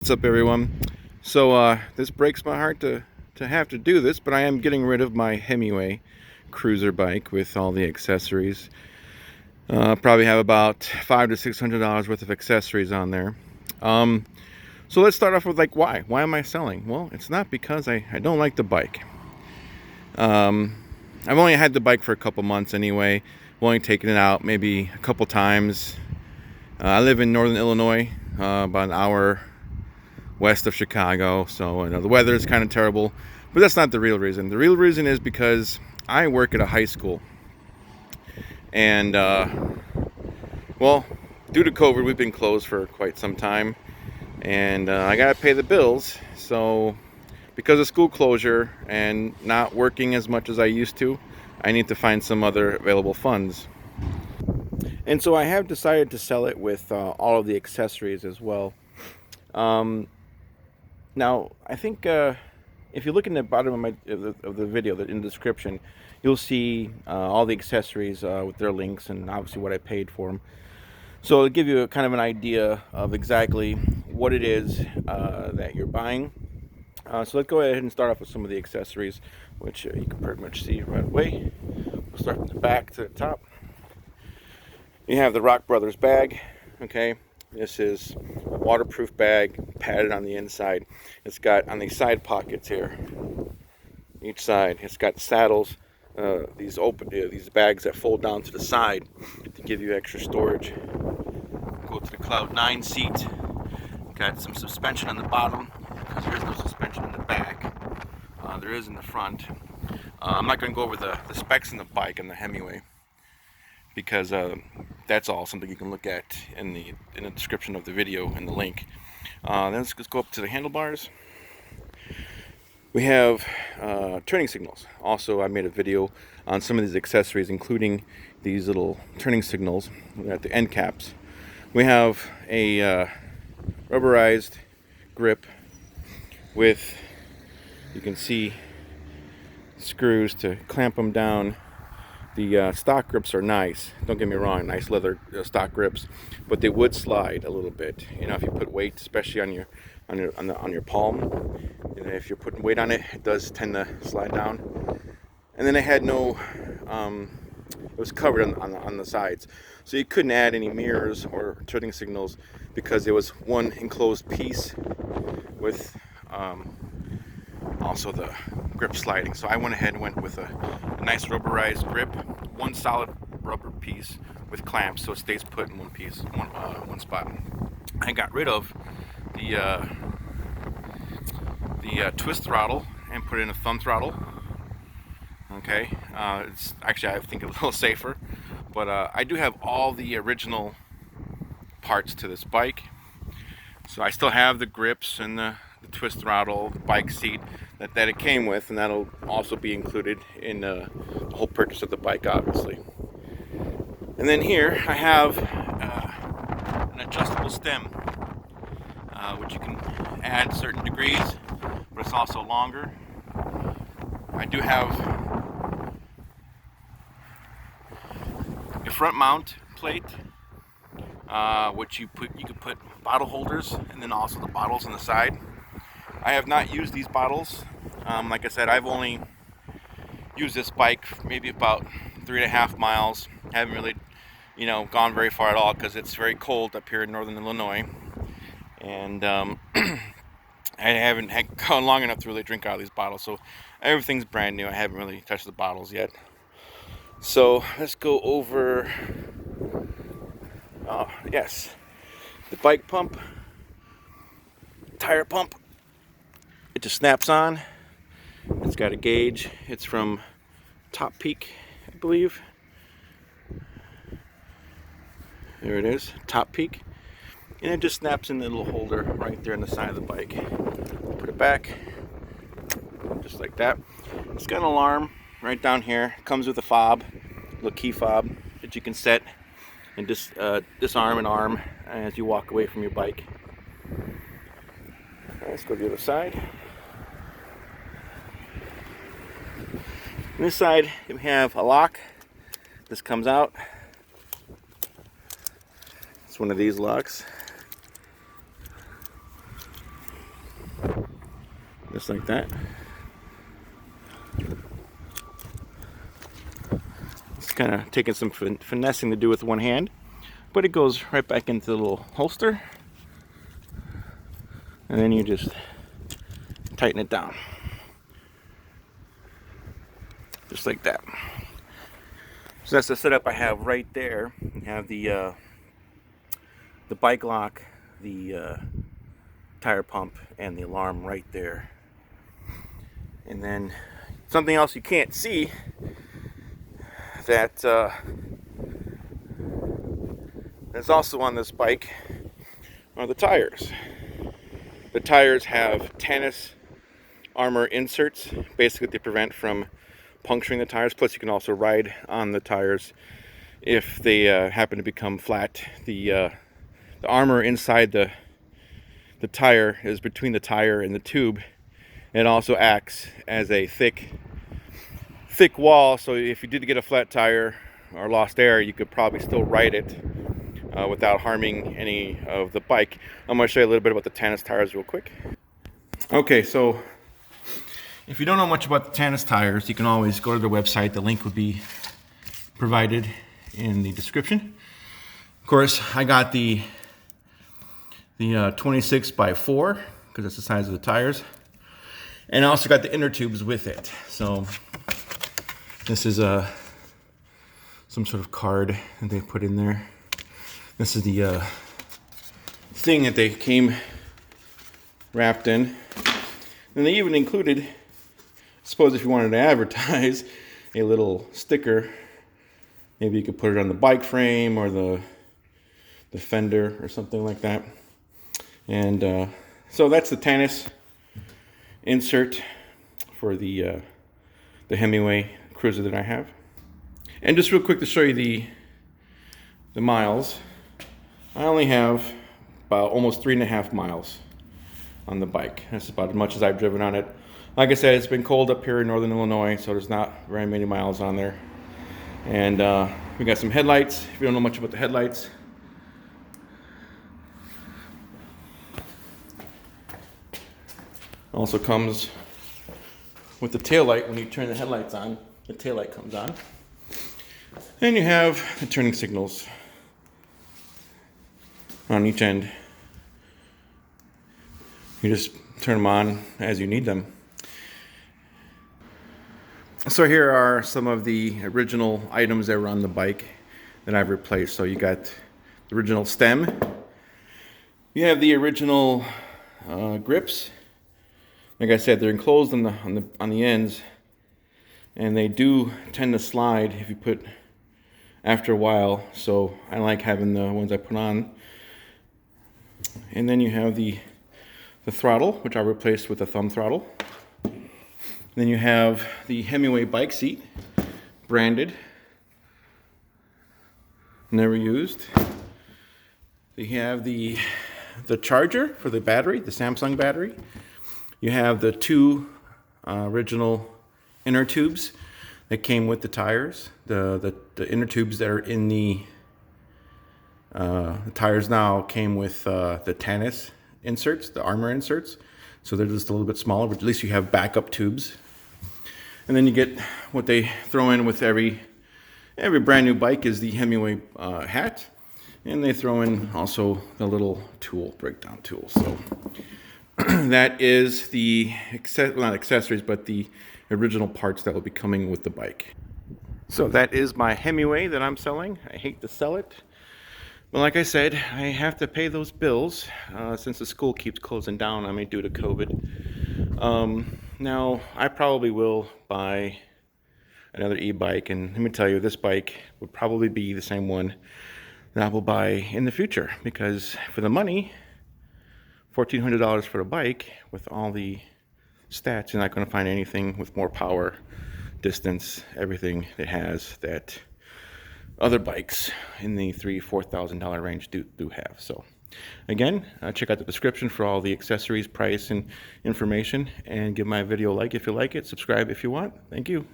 What's up, everyone? So this breaks my heart to have to do this, but I am getting rid of my Himiway cruiser bike with all the accessories. Probably have about $500 to $600 worth of accessories on there. So let's start off with why? Why am I selling? Well, it's not because I don't like the bike. I've only had the bike for a couple months anyway. I've only taken it out maybe a couple times. I live in northern Illinois, about an hour west of Chicago, so the weather is kind of terrible, but that's not the real reason. The real reason is because I work at a high school, and well, due to COVID, we've been closed for quite some time, and I gotta pay the bills. So because of school closure and not working as much as I used to, I need to find some other available funds. And so I have decided to sell it with all of the accessories as well. Now, I think if you look in the bottom of the video, in the description, you'll see all the accessories with their links and obviously what I paid for them. So it'll give you kind of an idea of exactly what it is that you're buying. So let's go ahead and start off with some of the accessories, which you can pretty much see right away. We'll start from the back to the top. You have the Rock Brothers bag, okay? This is a waterproof bag, padded on the inside. It's got on these side pockets here, each side. It's got saddles, these bags that fold down to the side to give you extra storage. Go to the Cloud 9 seat. Got some suspension on the bottom because there is no suspension in the back. There is in the front. I'm not going to go over the specs in the bike and the Himiway, because that's all something you can look at in the description of the video and the link. Then let's go up to the handlebars. We have turning signals. Also, I made a video on some of these accessories, including these little turning signals at the end caps. We have a rubberized grip with, you can see, screws to clamp them down. The stock grips are nice. Don't get me wrong, nice leather stock grips, but they would slide a little bit. You know, if you put weight, especially on your palm, and if you're putting weight on it, it does tend to slide down. And then it had no, it was covered on the sides, so you couldn't add any mirrors or turning signals because it was one enclosed piece with also the grip sliding. So I went ahead and went with a nice rubberized grip, one solid rubber piece with clamps so it stays put in one piece, one spot. I got rid of the twist throttle and put in a thumb throttle. Okay, it's actually, I think, a little safer, but I do have all the original parts to this bike. So I still have the grips and the twist throttle, the bike seat that it came with, and that'll also be included in the whole purchase of the bike, obviously. And then here I have an adjustable stem, which you can add certain degrees, but it's also longer. I do have a front mount plate, which you can put bottle holders, and then also the bottles on the side. I have not used these bottles. Like I said, I've only used this bike maybe about 3.5 miles. I haven't really, gone very far at all because it's very cold up here in northern Illinois, and I haven't gone long enough to really drink out of these bottles. So everything's brand new. I haven't really touched the bottles yet. So let's go over. Yes, the bike pump, tire pump. It just snaps on. It's got a gauge. It's from Top Peak, I believe. There it is, Top Peak. And it just snaps in the little holder right there on the side of the bike. Put it back, just like that. It's got an alarm right down here. It comes with a fob, a little key fob that you can set and disarm and arm as you walk away from your bike. Right, let's go to the other side. On this side, we have a lock. This comes out. It's one of these locks. just like that. It's kind of taking some finessing to do with one hand, but it goes right back into the little holster, and then you just tighten it down, just like that. So that's the setup I have right there. You have the bike lock, the tire pump, and the alarm right there. And then something else you can't see that that's also on this bike are the tires. The tires have Tannus Armour inserts. Basically, they prevent from puncturing the tires. Plus, you can also ride on the tires if they happen to become flat. The armor inside the tire is between the tire and the tube. It also acts as a thick wall, so if you did get a flat tire or lost air, you could probably still ride it without harming any of the bike. I'm going to show you a little bit about the Tannus tires real quick. Okay, so if you don't know much about the Tannus tires, you can always go to their website. The link would be provided in the description. Of course, I got the 26 by 4 because that's the size of the tires, and I also got the inner tubes with it. So this is some sort of card that they put in there. This is the thing that they came wrapped in, and they even included, I suppose if you wanted to advertise, a little sticker. Maybe you could put it on the bike frame or the fender or something like that. And so that's the Tannus insert for the Himiway cruiser that I have. And just real quick to show you the miles, I only have about almost 3.5 miles on the bike. That's about as much as I've driven on it. Like I said, it's been cold up here in northern Illinois, so there's not very many miles on there. And we got some headlights. If you don't know much about the headlights, also comes with the tail light. When you turn the headlights on, the tail light comes on. And you have the turning signals on each end. You just turn them on as you need them. So here are some of the original items that were on the bike that I've replaced. So you got the original stem. You have the original grips. Like I said, they're enclosed on the ends, and they do tend to slide if you put after a while. So I like having the ones I put on. And then you have the throttle, which I replaced with a thumb throttle. Then you have the Himiway bike seat, branded, never used. You have the charger for the battery, the Samsung battery. You have the two original inner tubes that came with the tires. The inner tubes that are in the tires now came with the Tannus inserts, the Armour inserts. So they're just a little bit smaller, but at least you have backup tubes. And then you get what they throw in with every brand new bike is the Himiway hat. And they throw in also the little tool, breakdown tool. So that is the, not accessories, but the original parts that will be coming with the bike. So that is my Himiway that I'm selling. I hate to sell it, but like I said, I have to pay those bills since the school keeps closing down on me due to COVID. Now, I probably will buy another e-bike, and let me tell you, this bike would probably be the same one that I will buy in the future, because for the money, $1,400 for a bike with all the stats, you're not going to find anything with more power, distance, everything it has that other bikes in the $3,000-$4,000 range do have. So again, check out the description for all the accessories, price, and information, and give my video a like if you like it, subscribe if you want. Thank you.